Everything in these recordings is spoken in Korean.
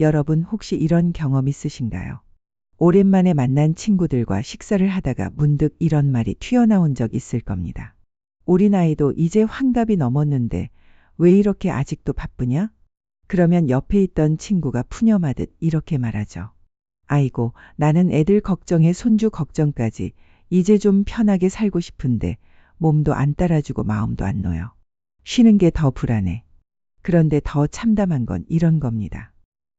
여러분 혹시 이런 경험 있으신가요? 오랜만에 만난 친구들과 식사를 하다가 문득 이런 말이 튀어나온 적 있을 겁니다. 우리 나이도 이제 환갑이 넘었는데 왜 이렇게 아직도 바쁘냐? 그러면 옆에 있던 친구가 푸념하듯 이렇게 말하죠. 아이고, 나는 애들 걱정에 손주 걱정까지 이제 좀 편하게 살고 싶은데 몸도 안 따라주고 마음도 안 놓여. 쉬는 게 더 불안해. 그런데 더 참담한 건 이런 겁니다.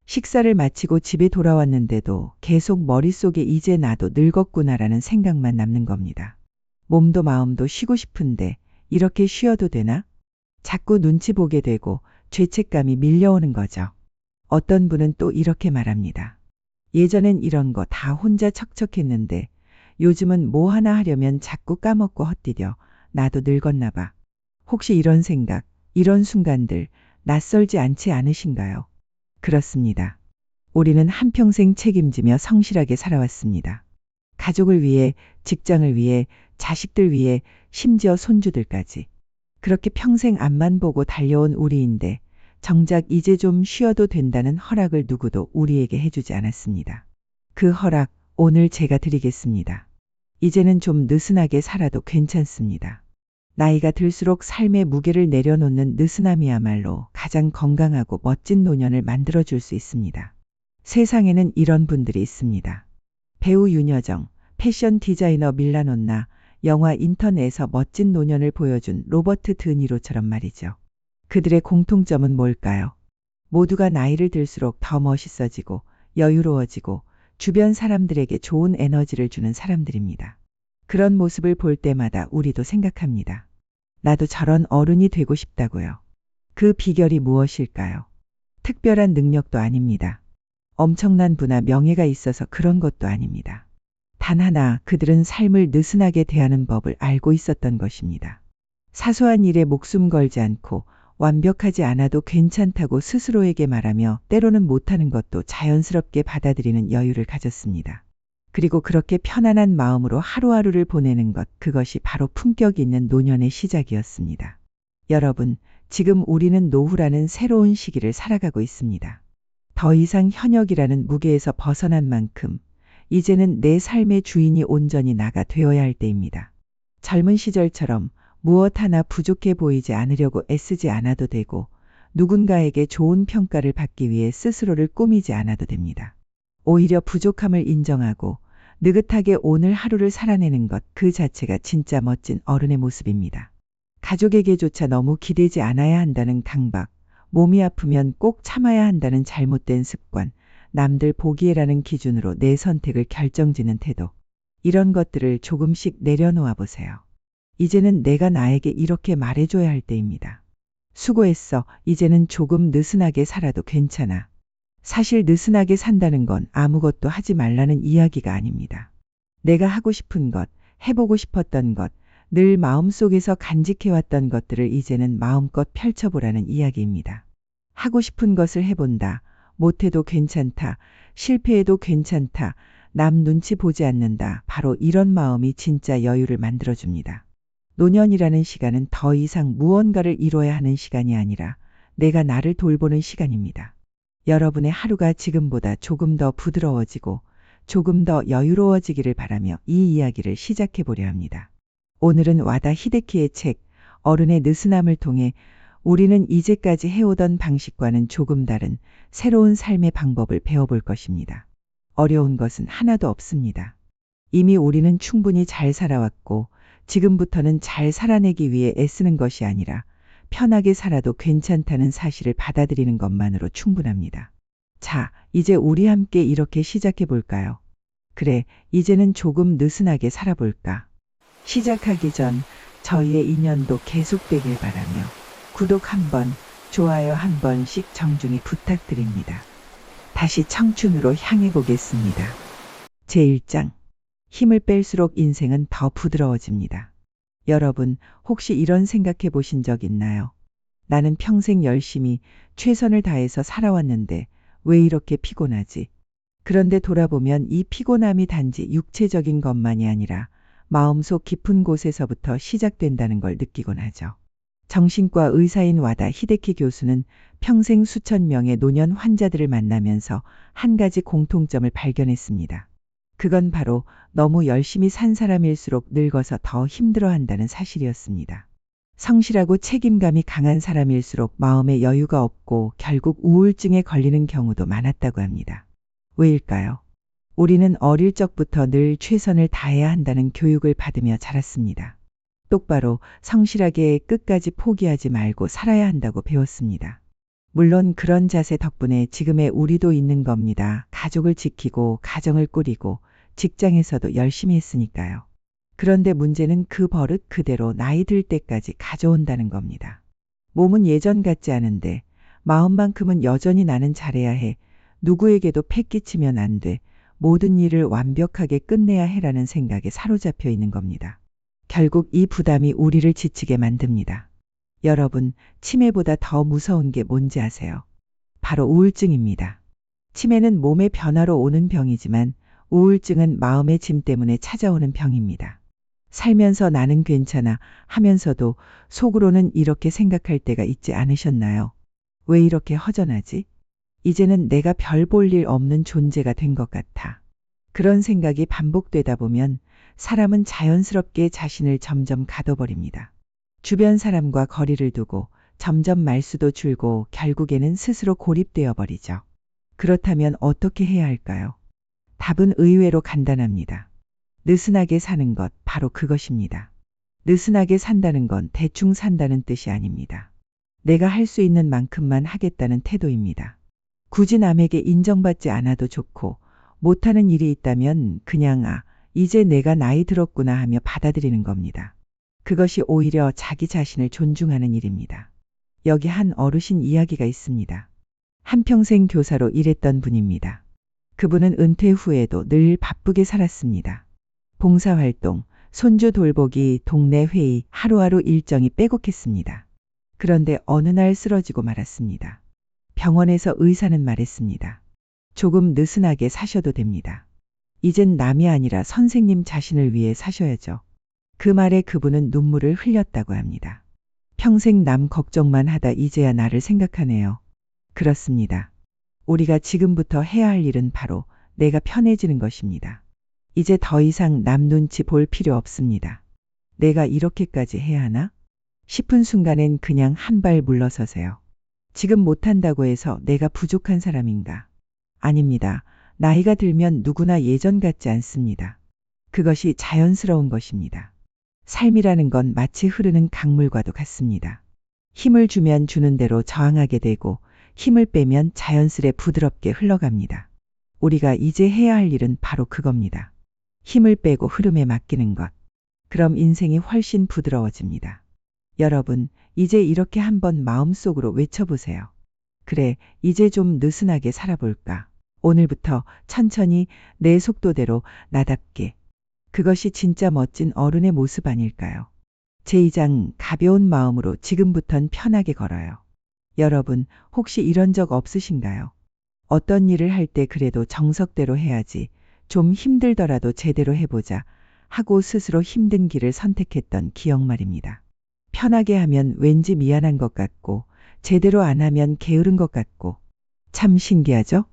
식사를 마치고 집에 돌아왔는데도 계속 머릿속에 이제 나도 늙었구나라는 생각만 남는 겁니다. 몸도 마음도 쉬고 싶은데 이렇게 쉬어도 되나? 자꾸 눈치 보게 되고 죄책감이 밀려오는 거죠. 어떤 분은 또 이렇게 말합니다. 예전엔 이런 거 다 혼자 척척했는데 요즘은 뭐 하나 하려면 자꾸 까먹고 헛디뎌. 나도 늙었나 봐. 혹시 이런 생각, 이런 순간들 낯설지 않지 않으신가요? 그렇습니다. 우리는 한평생 책임지며 성실하게 살아왔습니다. 가족을 위해, 직장을 위해, 자식들 위해, 심지어 손주들까지. 그렇게 평생 앞만 보고 달려온 우리인데 정작 이제 좀 쉬어도 된다는 허락을 누구도 우리에게 해주지 않았습니다. 그 허락 오늘 제가 드리겠습니다. 이제는 좀 느슨하게 살아도 괜찮습니다. 나이가 들수록 삶의 무게를 내려놓는 느슨함이야말로 가장 건강하고 멋진 노년을 만들어줄 수 있습니다. 세상에는 이런 분들이 있습니다. 배우 윤여정, 패션 디자이너 밀라논나, 영화 인턴에서 멋진 노년을 보여준 로버트 드니로처럼 말이죠. 그들의 공통점은 뭘까요? 모두가 나이를 들수록 더 멋있어지고 여유로워지고 주변 사람들에게 좋은 에너지를 주는 사람들입니다. 그런 모습을 볼 때마다 우리도 생각합니다. 나도 저런 어른이 되고 싶다고요. 그 비결이 무엇일까요? 특별한 능력도 아닙니다. 엄청난 부나 명예가 있어서 그런 것도 아닙니다. 단 하나 그들은 삶을 느슨하게 대하는 법을 알고 있었던 것입니다. 사소한 일에 목숨 걸지 않고 완벽하지 않아도 괜찮다고 스스로에게 말하며 때로는 못하는 것도 자연스럽게 받아들이는 여유를 가졌습니다. 그리고 그렇게 편안한 마음으로 하루하루를 보내는 것, 그것이 바로 품격 있는 노년의 시작이었습니다. 여러분, 지금 우리는 노후라는 새로운 시기를 살아가고 있습니다. 더 이상 현역이라는 무게에서 벗어난 만큼 이제는 내 삶의 주인이 온전히 나가 되어야 할 때입니다. 젊은 시절처럼 무엇 하나 부족해 보이지 않으려고 애쓰지 않아도 되고 누군가에게 좋은 평가를 받기 위해 스스로를 꾸미지 않아도 됩니다. 오히려 부족함을 인정하고 느긋하게 오늘 하루를 살아내는 것 그 자체가 진짜 멋진 어른의 모습입니다. 가족에게조차 너무 기대지 않아야 한다는 강박, 몸이 아프면 꼭 참아야 한다는 잘못된 습관, 남들 보기에라는 기준으로 내 선택을 결정짓는 태도. 이런 것들을 조금씩 내려놓아 보세요. 이제는 내가 나에게 이렇게 말해줘야 할 때입니다. 수고했어. 이제는 조금 느슨하게 살아도 괜찮아. 사실 느슨하게 산다는 건 아무것도 하지 말라는 이야기가 아닙니다. 내가 하고 싶은 것, 해보고 싶었던 것, 늘 마음속에서 간직해왔던 것들을 이제는 마음껏 펼쳐보라는 이야기입니다. 하고 싶은 것을 해본다. 못해도 괜찮다. 실패해도 괜찮다. 남 눈치 보지 않는다. 바로 이런 마음이 진짜 여유를 만들어줍니다. 노년이라는 시간은 더 이상 무언가를 이뤄야 하는 시간이 아니라 내가 나를 돌보는 시간입니다. 여러분의 하루가 지금보다 조금 더 부드러워지고 조금 더 여유로워지기를 바라며 이 이야기를 시작해 보려 합니다. 오늘은 와다 히데키의 책 어른의 느슨함을 통해 우리는 이제까지 해오던 방식과는 조금 다른 새로운 삶의 방법을 배워볼 것입니다. 어려운 것은 하나도 없습니다. 이미 우리는 충분히 잘 살아왔고 지금부터는 잘 살아내기 위해 애쓰는 것이 아니라 편하게 살아도 괜찮다는 사실을 받아들이는 것만으로 충분합니다. 자, 이제 우리 함께 이렇게 시작해 볼까요? 그래, 이제는 조금 느슨하게 살아볼까? 시작하기 전 저희의 인연도 계속되길 바라며 구독 한 번, 좋아요 한 번씩 정중히 부탁드립니다. 다시 청춘으로 향해 보겠습니다. 제1장 힘을 뺄수록 인생은 더 부드러워집니다. 여러분, 혹시 이런 생각해 보신 적 있나요? 나는 평생 열심히 최선을 다해서 살아왔는데 왜 이렇게 피곤하지? 그런데 돌아보면 이 피곤함이 단지 육체적인 것만이 아니라 마음속 깊은 곳에서부터 시작된다는 걸 느끼곤 하죠. 정신과 의사인 와다 히데키 교수는 평생 수천 명의 노년 환자들을 만나면서 한 가지 공통점을 발견했습니다. 그건 바로 너무 열심히 산 사람일수록 늙어서 더 힘들어한다는 사실이었습니다. 성실하고 책임감이 강한 사람일수록 마음에 여유가 없고 결국 우울증에 걸리는 경우도 많았다고 합니다. 왜일까요? 우리는 어릴 적부터 늘 최선을 다해야 한다는 교육을 받으며 자랐습니다. 똑바로 성실하게 끝까지 포기하지 말고 살아야 한다고 배웠습니다. 물론 그런 자세 덕분에 지금의 우리도 있는 겁니다. 가족을 지키고 가정을 꾸리고 직장에서도 열심히 했으니까요. 그런데 문제는 그 버릇 그대로 나이 들 때까지 가져온다는 겁니다. 몸은 예전 같지 않은데 마음만큼은 여전히 나는 잘해야 해. 누구에게도 패끼치면 안 돼. 모든 일을 완벽하게 끝내야 해라는 생각에 사로잡혀 있는 겁니다. 결국 이 부담이 우리를 지치게 만듭니다. 여러분, 치매보다 더 무서운 게 뭔지 아세요? 바로 우울증입니다. 치매는 몸의 변화로 오는 병이지만 우울증은 마음의 짐 때문에 찾아오는 병입니다. 살면서 나는 괜찮아 하면서도 속으로는 이렇게 생각할 때가 있지 않으셨나요? 왜 이렇게 허전하지? 이제는 내가 별 볼 일 없는 존재가 된 것 같아. 그런 생각이 반복되다 보면 사람은 자연스럽게 자신을 점점 가둬버립니다. 주변 사람과 거리를 두고 점점 말수도 줄고 결국에는 스스로 고립되어 버리죠. 그렇다면 어떻게 해야 할까요? 답은 의외로 간단합니다. 느슨하게 사는 것, 바로 그것입니다. 느슨하게 산다는 건 대충 산다는 뜻이 아닙니다. 내가 할 수 있는 만큼만 하겠다는 태도입니다. 굳이 남에게 인정받지 않아도 좋고 못하는 일이 있다면 그냥 이제 내가 나이 들었구나 하며 받아들이는 겁니다. 그것이 오히려 자기 자신을 존중하는 일입니다. 여기 한 어르신 이야기가 있습니다. 한평생 교사로 일했던 분입니다. 그분은 은퇴 후에도 늘 바쁘게 살았습니다. 봉사활동, 손주 돌보기, 동네 회의, 하루하루 일정이 빼곡했습니다. 그런데 어느 날 쓰러지고 말았습니다. 병원에서 의사는 말했습니다. 조금 느슨하게 사셔도 됩니다. 이젠 남이 아니라 선생님 자신을 위해 사셔야죠. 그 말에 그분은 눈물을 흘렸다고 합니다. 평생 남 걱정만 하다 이제야 나를 생각하네요. 그렇습니다. 우리가 지금부터 해야 할 일은 바로 내가 편해지는 것입니다. 이제 더 이상 남 눈치 볼 필요 없습니다. 내가 이렇게까지 해야 하나? 싶은 순간엔 그냥 한 발 물러서세요. 지금 못한다고 해서 내가 부족한 사람인가? 아닙니다. 나이가 들면 누구나 예전 같지 않습니다. 그것이 자연스러운 것입니다. 삶이라는 건 마치 흐르는 강물과도 같습니다. 힘을 주면 주는 대로 저항하게 되고 힘을 빼면 자연스레 부드럽게 흘러갑니다. 우리가 이제 해야 할 일은 바로 그겁니다. 힘을 빼고 흐름에 맡기는 것. 그럼 인생이 훨씬 부드러워집니다. 여러분, 이제 이렇게 한번 마음속으로 외쳐보세요. 그래, 이제 좀 느슨하게 살아볼까. 오늘부터 천천히 내 속도대로 나답게. 그것이 진짜 멋진 어른의 모습 아닐까요? 제2장 가벼운 마음으로 지금부턴 편하게 걸어요. 여러분, 혹시 이런 적 없으신가요? 어떤 일을 할 때 그래도 정석대로 해야지, 좀 힘들더라도 제대로 해보자 하고 스스로 힘든 길을 선택했던 기억 말입니다. 편하게 하면 왠지 미안한 것 같고 제대로 안 하면 게으른 것 같고 참 신기하죠?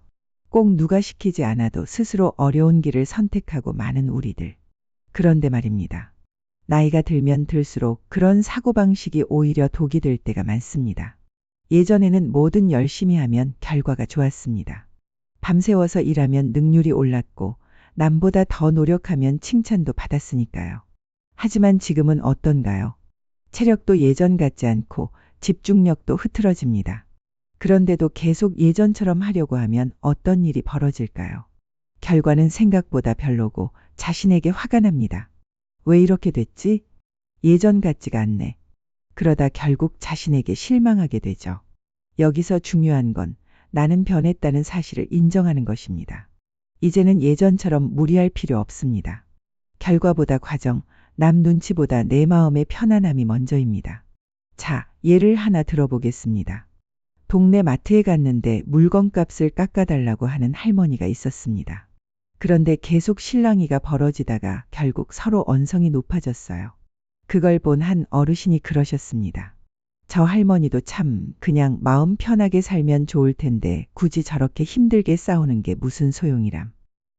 꼭 누가 시키지 않아도 스스로 어려운 길을 선택하고 많은 우리들. 그런데 말입니다. 나이가 들면 들수록 그런 사고방식이 오히려 독이 될 때가 많습니다. 예전에는 뭐든 열심히 하면 결과가 좋았습니다. 밤새워서 일하면 능률이 올랐고 남보다 더 노력하면 칭찬도 받았으니까요. 하지만 지금은 어떤가요? 체력도 예전 같지 않고 집중력도 흐트러집니다. 그런데도 계속 예전처럼 하려고 하면 어떤 일이 벌어질까요? 결과는 생각보다 별로고 자신에게 화가 납니다. 왜 이렇게 됐지? 예전 같지가 않네. 그러다 결국 자신에게 실망하게 되죠. 여기서 중요한 건 나는 변했다는 사실을 인정하는 것입니다. 이제는 예전처럼 무리할 필요 없습니다. 결과보다 과정, 남 눈치보다 내 마음의 편안함이 먼저입니다. 자, 예를 하나 들어보겠습니다. 동네 마트에 갔는데 물건값을 깎아달라고 하는 할머니가 있었습니다. 그런데 계속 실랑이가 벌어지다가 결국 서로 언성이 높아졌어요. 그걸 본 한 어르신이 그러셨습니다. 저 할머니도 참 그냥 마음 편하게 살면 좋을 텐데 굳이 저렇게 힘들게 싸우는 게 무슨 소용이람.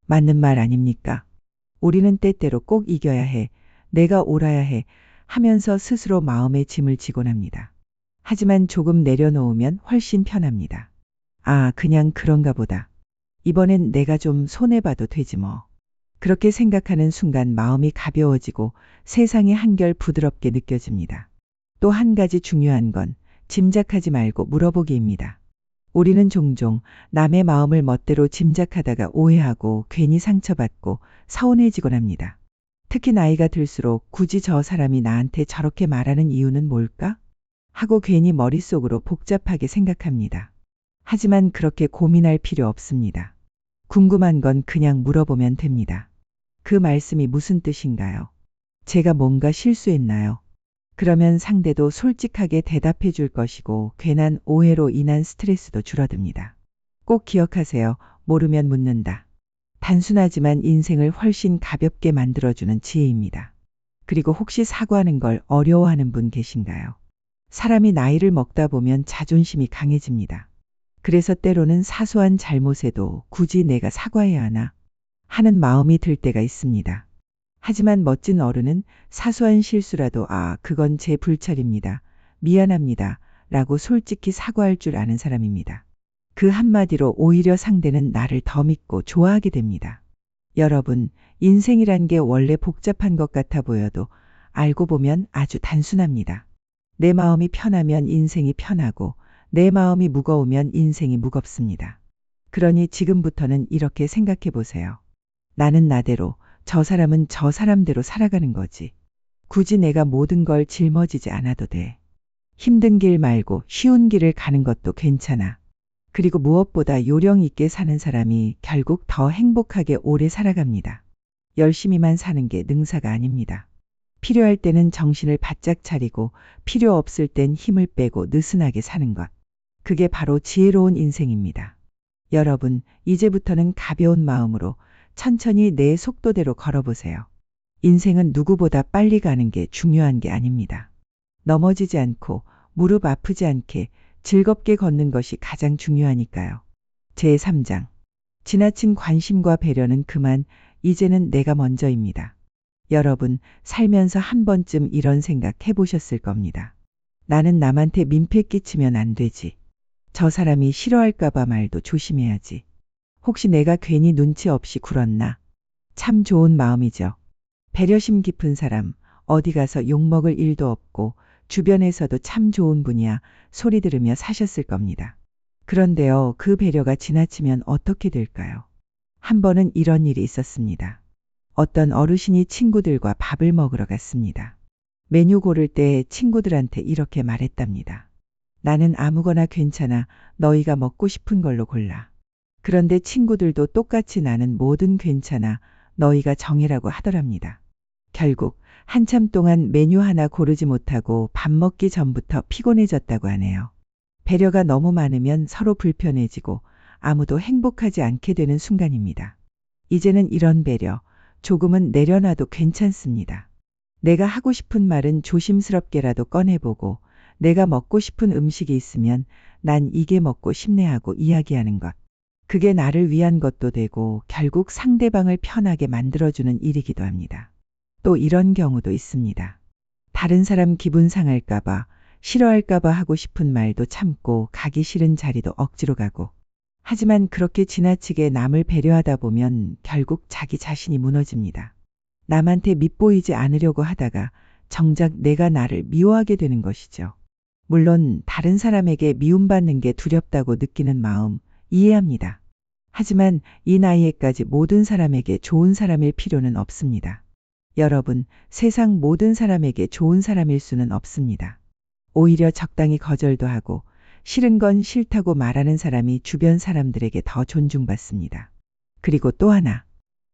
맞는 말 아닙니까? 우리는 때때로 꼭 이겨야 해, 내가 옳아야 해 하면서 스스로 마음의 짐을 지곤 합니다. 하지만 조금 내려놓으면 훨씬 편합니다. 아, 그냥 그런가 보다. 이번엔 내가 좀 손해봐도 되지 뭐. 그렇게 생각하는 순간 마음이 가벼워지고 세상이 한결 부드럽게 느껴집니다. 또 한 가지 중요한 건 짐작하지 말고 물어보기입니다. 우리는 종종 남의 마음을 멋대로 짐작하다가 오해하고 괜히 상처받고 서운해지곤 합니다. 특히 나이가 들수록 굳이 저 사람이 나한테 저렇게 말하는 이유는 뭘까? 하고 괜히 머릿속으로 복잡하게 생각합니다. 하지만 그렇게 고민할 필요 없습니다. 궁금한 건 그냥 물어보면 됩니다. 그 말씀이 무슨 뜻인가요? 제가 뭔가 실수했나요? 그러면 상대도 솔직하게 대답해 줄 것이고 괜한 오해로 인한 스트레스도 줄어듭니다. 꼭 기억하세요. 모르면 묻는다. 단순하지만 인생을 훨씬 가볍게 만들어주는 지혜입니다. 그리고 혹시 사과하는 걸 어려워하는 분 계신가요? 사람이 나이를 먹다 보면 자존심이 강해집니다. 그래서 때로는 사소한 잘못에도 굳이 내가 사과해야 하나 하는 마음이 들 때가 있습니다. 하지만 멋진 어른은 사소한 실수라도 그건 제 불찰입니다. 미안합니다. 라고 솔직히 사과할 줄 아는 사람입니다. 그 한마디로 오히려 상대는 나를 더 믿고 좋아하게 됩니다. 여러분, 인생이란 게 원래 복잡한 것 같아 보여도 알고 보면 아주 단순합니다. 내 마음이 편하면 인생이 편하고 내 마음이 무거우면 인생이 무겁습니다. 그러니 지금부터는 이렇게 생각해 보세요. 나는 나대로, 저 사람은 저 사람대로 살아가는 거지. 굳이 내가 모든 걸 짊어지지 않아도 돼. 힘든 길 말고 쉬운 길을 가는 것도 괜찮아. 그리고 무엇보다 요령 있게 사는 사람이 결국 더 행복하게 오래 살아갑니다. 열심히만 사는 게 능사가 아닙니다. 필요할 때는 정신을 바짝 차리고 필요 없을 땐 힘을 빼고 느슨하게 사는 것. 그게 바로 지혜로운 인생입니다. 여러분, 이제부터는 가벼운 마음으로 천천히 내 속도대로 걸어보세요. 인생은 누구보다 빨리 가는 게 중요한 게 아닙니다. 넘어지지 않고 무릎 아프지 않게 즐겁게 걷는 것이 가장 중요하니까요. 제3장. 지나친 관심과 배려는 그만, 이제는 내가 먼저입니다. 여러분, 살면서 한 번쯤 이런 생각 해보셨을 겁니다. 나는 남한테 민폐 끼치면 안 되지. 저 사람이 싫어할까봐 말도 조심해야지. 혹시 내가 괜히 눈치 없이 굴었나? 참 좋은 마음이죠. 배려심 깊은 사람, 어디 가서 욕먹을 일도 없고 주변에서도 참 좋은 분이야 소리 들으며 사셨을 겁니다. 그런데요, 그 배려가 지나치면 어떻게 될까요? 한 번은 이런 일이 있었습니다. 어떤 어르신이 친구들과 밥을 먹으러 갔습니다. 메뉴 고를 때 친구들한테 이렇게 말했답니다. 나는 아무거나 괜찮아. 너희가 먹고 싶은 걸로 골라. 그런데 친구들도 똑같이 나는 뭐든 괜찮아. 너희가 정해라고 하더랍니다. 결국 한참 동안 메뉴 하나 고르지 못하고 밥 먹기 전부터 피곤해졌다고 하네요. 배려가 너무 많으면 서로 불편해지고 아무도 행복하지 않게 되는 순간입니다. 이제는 이런 배려, 조금은 내려놔도 괜찮습니다. 내가 하고 싶은 말은 조심스럽게라도 꺼내보고 내가 먹고 싶은 음식이 있으면 난 이게 먹고 싶네 하고 이야기하는 것. 그게 나를 위한 것도 되고 결국 상대방을 편하게 만들어주는 일이기도 합니다. 또 이런 경우도 있습니다. 다른 사람 기분 상할까봐, 싫어할까봐 하고 싶은 말도 참고 가기 싫은 자리도 억지로 가고. 하지만 그렇게 지나치게 남을 배려하다 보면 결국 자기 자신이 무너집니다. 남한테 밉보이지 않으려고 하다가 정작 내가 나를 미워하게 되는 것이죠. 물론 다른 사람에게 미움받는 게 두렵다고 느끼는 마음 이해합니다. 하지만 이 나이에까지 모든 사람에게 좋은 사람일 필요는 없습니다. 여러분, 세상 모든 사람에게 좋은 사람일 수는 없습니다. 오히려 적당히 거절도 하고 싫은 건 싫다고 말하는 사람이 주변 사람들에게 더 존중받습니다. 그리고 또 하나,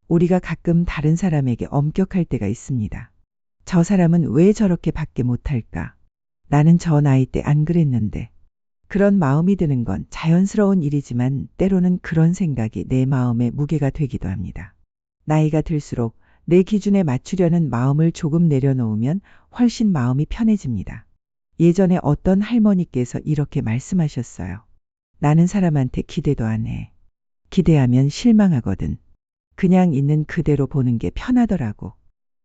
우리가 가끔 다른 사람에게 엄격할 때가 있습니다. 저 사람은 왜 저렇게 밖에 못할까? 나는 저 나이 때 안 그랬는데. 그런 마음이 드는 건 자연스러운 일이지만 때로는 그런 생각이 내 마음에 무게가 되기도 합니다. 나이가 들수록 내 기준에 맞추려는 마음을 조금 내려놓으면 훨씬 마음이 편해집니다. 예전에 어떤 할머니께서 이렇게 말씀하셨어요. 나는 사람한테 기대도 안 해. 기대하면 실망하거든. 그냥 있는 그대로 보는 게 편하더라고.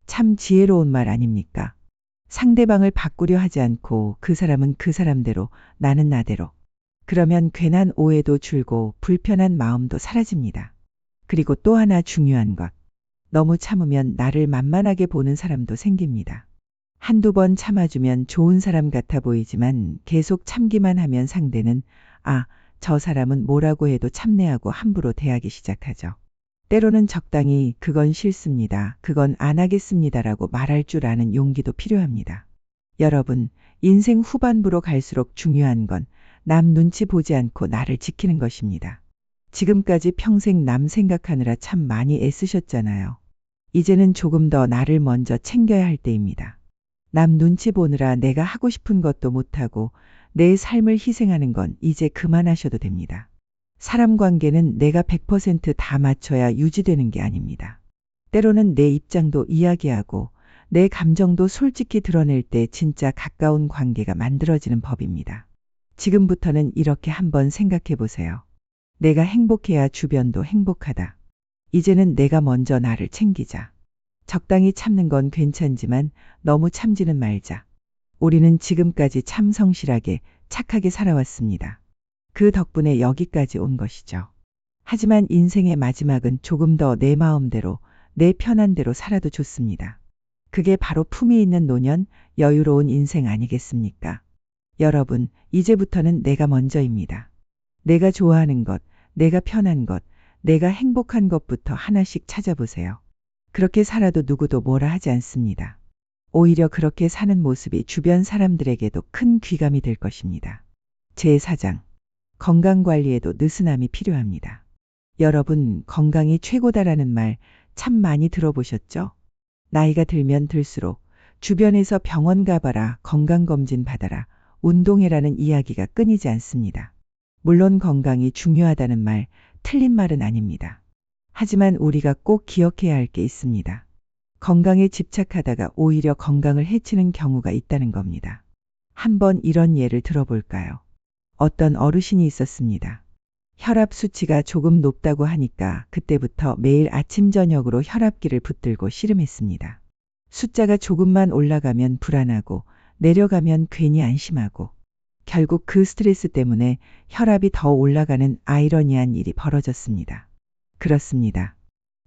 참 지혜로운 말 아닙니까? 상대방을 바꾸려 하지 않고 그 사람은 그 사람대로, 나는 나대로. 그러면 괜한 오해도 줄고 불편한 마음도 사라집니다. 그리고 또 하나 중요한 것. 너무 참으면 나를 만만하게 보는 사람도 생깁니다. 한두 번 참아주면 좋은 사람 같아 보이지만 계속 참기만 하면 상대는 아, 저 사람은 뭐라고 해도 참네하고 함부로 대하기 시작하죠. 때로는 적당히 그건 싫습니다. 그건 안 하겠습니다라고 말할 줄 아는 용기도 필요합니다. 여러분, 인생 후반부로 갈수록 중요한 건 남 눈치 보지 않고 나를 지키는 것입니다. 지금까지 평생 남 생각하느라 참 많이 애쓰셨잖아요. 이제는 조금 더 나를 먼저 챙겨야 할 때입니다. 남 눈치 보느라 내가 하고 싶은 것도 못하고 내 삶을 희생하는 건 이제 그만하셔도 됩니다. 사람 관계는 내가 100%다 맞춰야 유지되는 게 아닙니다. 때로는 내 입장도 이야기하고 내 감정도 솔직히 드러낼 때 진짜 가까운 관계가 만들어지는 법입니다. 지금부터는 이렇게 한번 생각해 보세요. 내가 행복해야 주변도 행복하다. 이제는 내가 먼저 나를 챙기자. 적당히 참는 건 괜찮지만 너무 참지는 말자. 우리는 지금까지 참 성실하게 착하게 살아왔습니다. 그 덕분에 여기까지 온 것이죠. 하지만 인생의 마지막은 조금 더 내 마음대로, 내 편한 대로 살아도 좋습니다. 그게 바로 품위 있는 노년, 여유로운 인생 아니겠습니까? 여러분, 이제부터는 내가 먼저입니다. 내가 좋아하는 것, 내가 편한 것, 내가 행복한 것부터 하나씩 찾아보세요. 그렇게 살아도 누구도 뭐라 하지 않습니다. 오히려 그렇게 사는 모습이 주변 사람들에게도 큰 귀감이 될 것입니다. 제4장. 건강관리에도 느슨함이 필요합니다. 여러분, 건강이 최고다라는 말 참 많이 들어보셨죠? 나이가 들면 들수록 주변에서 병원 가봐라, 건강검진 받아라, 운동해라는 이야기가 끊이지 않습니다. 물론 건강이 중요하다는 말, 틀린 말은 아닙니다. 하지만 우리가 꼭 기억해야 할 게 있습니다. 건강에 집착하다가 오히려 건강을 해치는 경우가 있다는 겁니다. 한번 이런 예를 들어볼까요? 어떤 어르신이 있었습니다. 혈압 수치가 조금 높다고 하니까 그때부터 매일 아침 저녁으로 혈압기를 붙들고 씨름했습니다. 숫자가 조금만 올라가면 불안하고 내려가면 괜히 안심하고 결국 그 스트레스 때문에 혈압이 더 올라가는 아이러니한 일이 벌어졌습니다. 그렇습니다.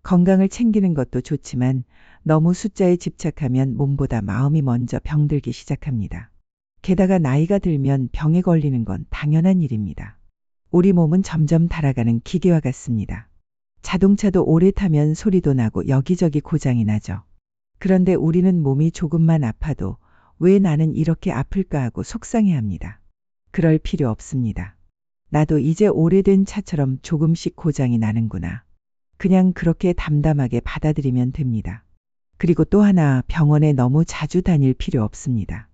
건강을 챙기는 것도 좋지만 너무 숫자에 집착하면 몸보다 마음이 먼저 병들기 시작합니다. 게다가 나이가 들면 병에 걸리는 건 당연한 일입니다. 우리 몸은 점점 닳아가는 기계와 같습니다. 자동차도 오래 타면 소리도 나고 여기저기 고장이 나죠. 그런데 우리는 몸이 조금만 아파도 왜 나는 이렇게 아플까 하고 속상해합니다. 그럴 필요 없습니다. 나도 이제 오래된 차처럼 조금씩 고장이 나는구나. 그냥 그렇게 담담하게 받아들이면 됩니다. 그리고 또 하나, 병원에 너무 자주 다닐 필요 없습니다.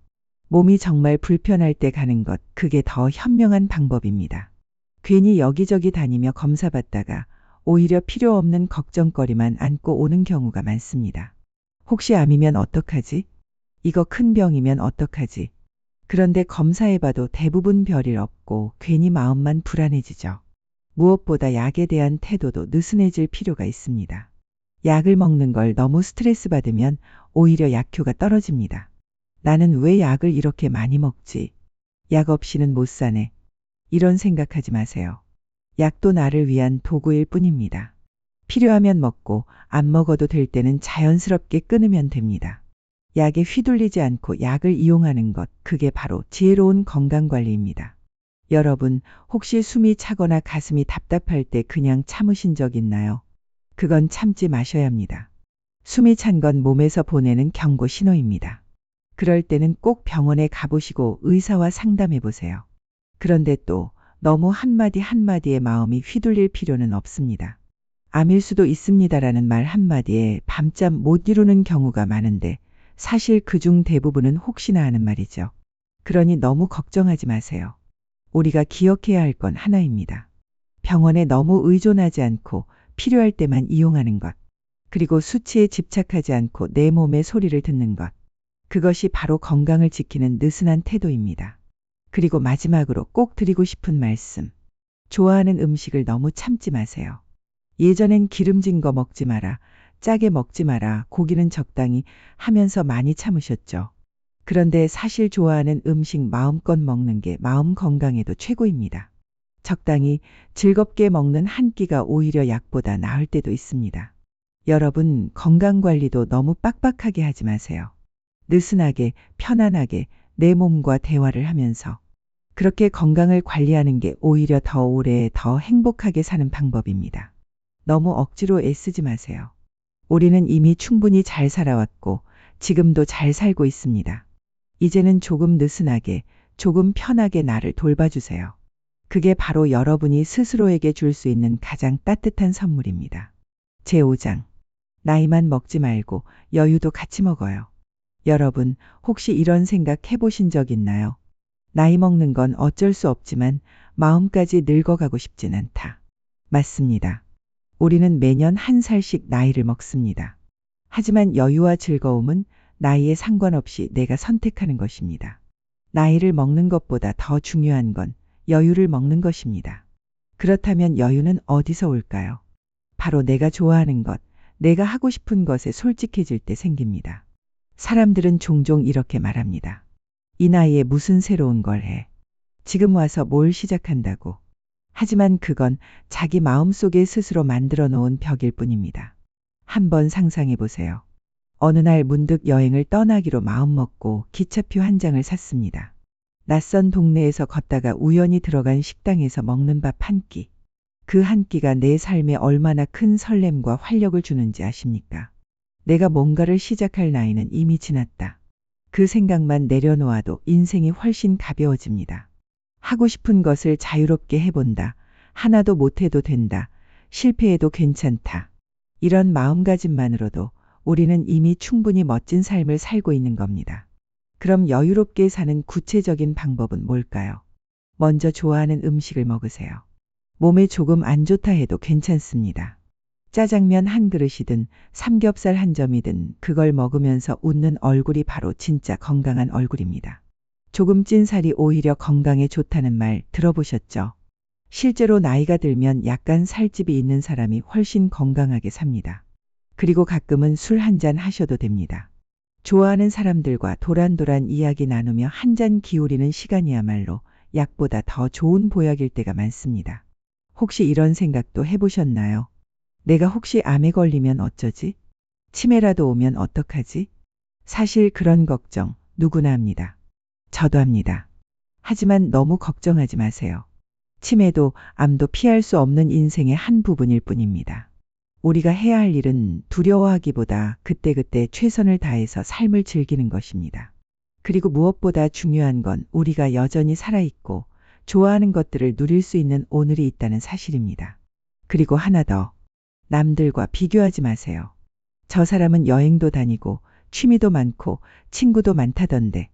몸이 정말 불편할 때 가는 것, 그게 더 현명한 방법입니다. 괜히 여기저기 다니며 검사받다가 오히려 필요 없는 걱정거리만 안고 오는 경우가 많습니다. 혹시 암이면 어떡하지? 이거 큰 병이면 어떡하지? 그런데 검사해봐도 대부분 별일 없고 괜히 마음만 불안해지죠. 무엇보다 약에 대한 태도도 느슨해질 필요가 있습니다. 약을 먹는 걸 너무 스트레스 받으면 오히려 약효가 떨어집니다. 나는 왜 약을 이렇게 많이 먹지? 약 없이는 못 사네. 이런 생각하지 마세요. 약도 나를 위한 도구일 뿐입니다. 필요하면 먹고 안 먹어도 될 때는 자연스럽게 끊으면 됩니다. 약에 휘둘리지 않고 약을 이용하는 것, 그게 바로 지혜로운 건강관리입니다. 여러분, 혹시 숨이 차거나 가슴이 답답할 때 그냥 참으신 적 있나요? 그건 참지 마셔야 합니다. 숨이 찬 건 몸에서 보내는 경고 신호입니다. 그럴 때는 꼭 병원에 가보시고 의사와 상담해 보세요. 그런데 또 너무 한마디 한마디에 마음이 휘둘릴 필요는 없습니다. 암일 수도 있습니다라는 말 한마디에 밤잠 못 이루는 경우가 많은데 사실 그중 대부분은 혹시나 하는 말이죠. 그러니 너무 걱정하지 마세요. 우리가 기억해야 할 건 하나입니다. 병원에 너무 의존하지 않고 필요할 때만 이용하는 것. 그리고 수치에 집착하지 않고 내 몸의 소리를 듣는 것. 그것이 바로 건강을 지키는 느슨한 태도입니다. 그리고 마지막으로 꼭 드리고 싶은 말씀. 좋아하는 음식을 너무 참지 마세요. 예전엔 기름진 거 먹지 마라, 짜게 먹지 마라, 고기는 적당히 하면서 많이 참으셨죠. 그런데 사실 좋아하는 음식 마음껏 먹는 게 마음 건강에도 최고입니다. 적당히 즐겁게 먹는 한 끼가 오히려 약보다 나을 때도 있습니다. 여러분, 건강 관리도 너무 빡빡하게 하지 마세요. 느슨하게, 편안하게 내 몸과 대화를 하면서 그렇게 건강을 관리하는 게 오히려 더 오래, 더 행복하게 사는 방법입니다. 너무 억지로 애쓰지 마세요. 우리는 이미 충분히 잘 살아왔고 지금도 잘 살고 있습니다. 이제는 조금 느슨하게, 조금 편하게 나를 돌봐주세요. 그게 바로 여러분이 스스로에게 줄 수 있는 가장 따뜻한 선물입니다. 제5장. 나이만 먹지 말고 여유도 같이 먹어요. 여러분, 혹시 이런 생각 해보신 적 있나요? 나이 먹는 건 어쩔 수 없지만 마음까지 늙어가고 싶진 않다. 맞습니다. 우리는 매년 한 살씩 나이를 먹습니다. 하지만 여유와 즐거움은 나이에 상관없이 내가 선택하는 것입니다. 나이를 먹는 것보다 더 중요한 건 여유를 먹는 것입니다. 그렇다면 여유는 어디서 올까요? 바로 내가 좋아하는 것, 내가 하고 싶은 것에 솔직해질 때 생깁니다. 사람들은 종종 이렇게 말합니다. 이 나이에 무슨 새로운 걸 해? 지금 와서 뭘 시작한다고? 하지만 그건 자기 마음속에 스스로 만들어 놓은 벽일 뿐입니다. 한번 상상해 보세요. 어느 날 문득 여행을 떠나기로 마음먹고 기차표 한 장을 샀습니다. 낯선 동네에서 걷다가 우연히 들어간 식당에서 먹는 밥 한 끼. 그 한 끼가 내 삶에 얼마나 큰 설렘과 활력을 주는지 아십니까? 내가 뭔가를 시작할 나이는 이미 지났다. 그 생각만 내려놓아도 인생이 훨씬 가벼워집니다. 하고 싶은 것을 자유롭게 해본다. 하나도 못해도 된다. 실패해도 괜찮다. 이런 마음가짐만으로도 우리는 이미 충분히 멋진 삶을 살고 있는 겁니다. 그럼 여유롭게 사는 구체적인 방법은 뭘까요? 먼저 좋아하는 음식을 먹으세요. 몸에 조금 안 좋다 해도 괜찮습니다. 짜장면 한 그릇이든 삼겹살 한 점이든 그걸 먹으면서 웃는 얼굴이 바로 진짜 건강한 얼굴입니다. 조금 찐 살이 오히려 건강에 좋다는 말 들어보셨죠? 실제로 나이가 들면 약간 살집이 있는 사람이 훨씬 건강하게 삽니다. 그리고 가끔은 술 한 잔 하셔도 됩니다. 좋아하는 사람들과 도란도란 이야기 나누며 한 잔 기울이는 시간이야말로 약보다 더 좋은 보약일 때가 많습니다. 혹시 이런 생각도 해보셨나요? 내가 혹시 암에 걸리면 어쩌지? 치매라도 오면 어떡하지? 사실 그런 걱정 누구나 합니다. 저도 합니다. 하지만 너무 걱정하지 마세요. 치매도 암도 피할 수 없는 인생의 한 부분일 뿐입니다. 우리가 해야 할 일은 두려워하기보다 그때그때 최선을 다해서 삶을 즐기는 것입니다. 그리고 무엇보다 중요한 건 우리가 여전히 살아있고 좋아하는 것들을 누릴 수 있는 오늘이 있다는 사실입니다. 그리고 하나 더. 남들과 비교하지 마세요. 저 사람은 여행도 다니고 취미도 많고 친구도 많다던데.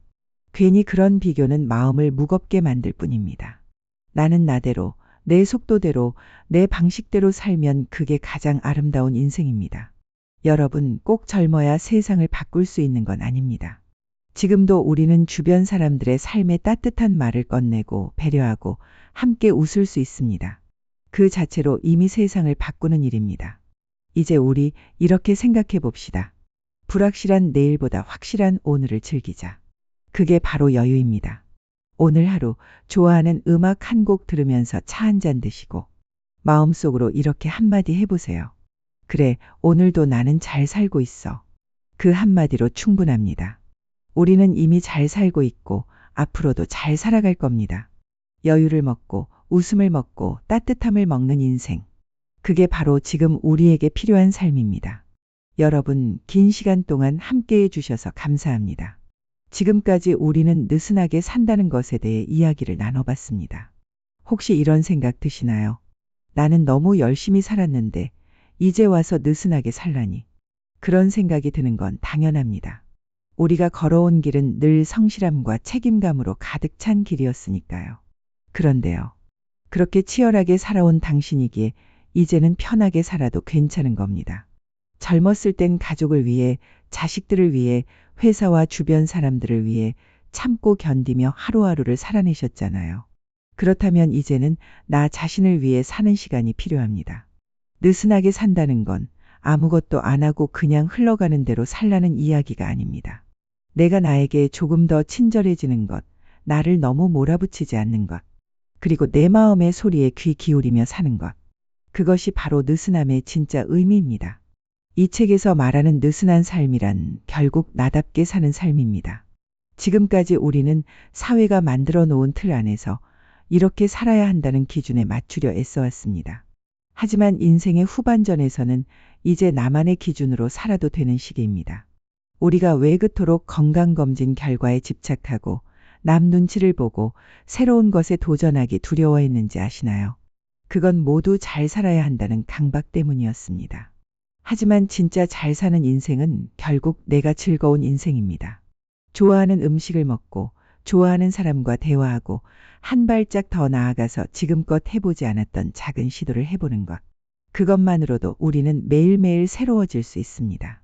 괜히 그런 비교는 마음을 무겁게 만들 뿐입니다. 나는 나대로, 내 속도대로, 내 방식대로 살면 그게 가장 아름다운 인생입니다. 여러분, 꼭 젊어야 세상을 바꿀 수 있는 건 아닙니다. 지금도 우리는 주변 사람들의 삶에 따뜻한 말을 꺼내고 배려하고 함께 웃을 수 있습니다. 그 자체로 이미 세상을 바꾸는 일입니다. 이제 우리 이렇게 생각해 봅시다. 불확실한 내일보다 확실한 오늘을 즐기자. 그게 바로 여유입니다. 오늘 하루 좋아하는 음악 한 곡 들으면서 차 한 잔 드시고 마음속으로 이렇게 한마디 해보세요. 그래, 오늘도 나는 잘 살고 있어. 그 한마디로 충분합니다. 우리는 이미 잘 살고 있고 앞으로도 잘 살아갈 겁니다. 여유를 먹고 웃음을 먹고 따뜻함을 먹는 인생. 그게 바로 지금 우리에게 필요한 삶입니다. 여러분, 긴 시간 동안 함께해 주셔서 감사합니다. 지금까지 우리는 느슨하게 산다는 것에 대해 이야기를 나눠봤습니다. 혹시 이런 생각 드시나요? 나는 너무 열심히 살았는데 이제 와서 느슨하게 살라니. 그런 생각이 드는 건 당연합니다. 우리가 걸어온 길은 늘 성실함과 책임감으로 가득 찬 길이었으니까요. 그런데요. 그렇게 치열하게 살아온 당신이기에 이제는 편하게 살아도 괜찮은 겁니다. 젊었을 땐 가족을 위해, 자식들을 위해, 회사와 주변 사람들을 위해 참고 견디며 하루하루를 살아내셨잖아요. 그렇다면 이제는 나 자신을 위해 사는 시간이 필요합니다. 느슨하게 산다는 건 아무것도 안 하고 그냥 흘러가는 대로 살라는 이야기가 아닙니다. 내가 나에게 조금 더 친절해지는 것, 나를 너무 몰아붙이지 않는 것, 그리고 내 마음의 소리에 귀 기울이며 사는 것. 그것이 바로 느슨함의 진짜 의미입니다. 이 책에서 말하는 느슨한 삶이란 결국 나답게 사는 삶입니다. 지금까지 우리는 사회가 만들어 놓은 틀 안에서 이렇게 살아야 한다는 기준에 맞추려 애써왔습니다. 하지만 인생의 후반전에서는 이제 나만의 기준으로 살아도 되는 시기입니다. 우리가 왜 그토록 건강검진 결과에 집착하고 남 눈치를 보고 새로운 것에 도전하기 두려워했는지 아시나요? 그건 모두 잘 살아야 한다는 강박 때문이었습니다. 하지만 진짜 잘 사는 인생은 결국 내가 즐거운 인생입니다. 좋아하는 음식을 먹고 좋아하는 사람과 대화하고 한 발짝 더 나아가서 지금껏 해보지 않았던 작은 시도를 해보는 것. 그것만으로도 우리는 매일매일 새로워질 수 있습니다.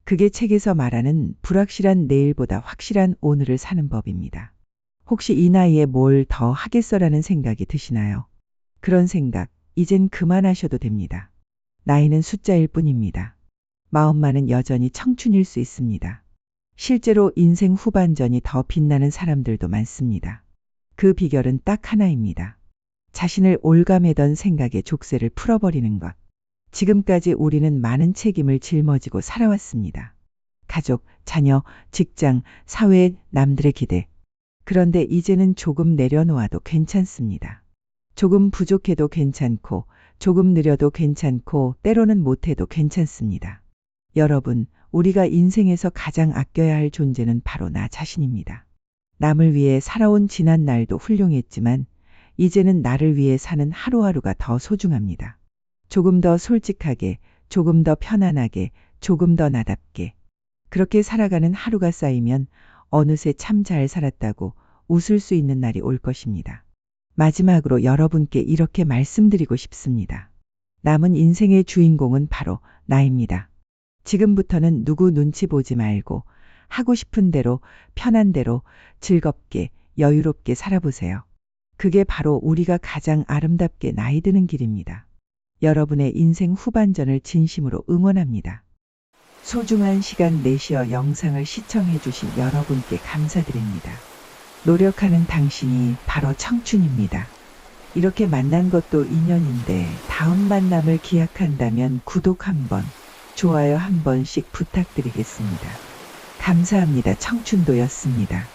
그게 책에서 말하는 불확실한 내일보다 확실한 오늘을 사는 법입니다. 혹시 이 나이에 뭘 더 하겠어라는 생각이 드시나요? 그런 생각, 이젠 그만하셔도 됩니다. 나이는 숫자일 뿐입니다. 마음만은 여전히 청춘일 수 있습니다. 실제로 인생 후반전이 더 빛나는 사람들도 많습니다. 그 비결은 딱 하나입니다. 자신을 올가매던 생각의 족쇄를 풀어버리는 것. 지금까지 우리는 많은 책임을 짊어지고 살아왔습니다. 가족, 자녀, 직장, 사회, 남들의 기대. 그런데 이제는 조금 내려놓아도 괜찮습니다. 조금 부족해도 괜찮고, 조금 느려도 괜찮고, 때로는 못해도 괜찮습니다. 여러분, 우리가 인생에서 가장 아껴야 할 존재는 바로 나 자신입니다. 남을 위해 살아온 지난 날도 훌륭했지만, 이제는 나를 위해 사는 하루하루가 더 소중합니다. 조금 더 솔직하게, 조금 더 편안하게, 조금 더 나답게. 그렇게 살아가는 하루가 쌓이면 어느새 참 잘 살았다고 웃을 수 있는 날이 올 것입니다. 마지막으로 여러분께 이렇게 말씀드리고 싶습니다. 남은 인생의 주인공은 바로 나입니다. 지금부터는 누구 눈치 보지 말고 하고 싶은 대로, 편한 대로, 즐겁게, 여유롭게 살아보세요. 그게 바로 우리가 가장 아름답게 나이 드는 길입니다. 여러분의 인생 후반전을 진심으로 응원합니다. 소중한 시간 내쉬어 영상을 시청해 주신 여러분께 감사드립니다. 노력하는 당신이 바로 청춘입니다. 이렇게 만난 것도 인연인데 다음 만남을 기약한다면 구독 한번, 좋아요 한 번씩 부탁드리겠습니다. 감사합니다. 청춘도였습니다.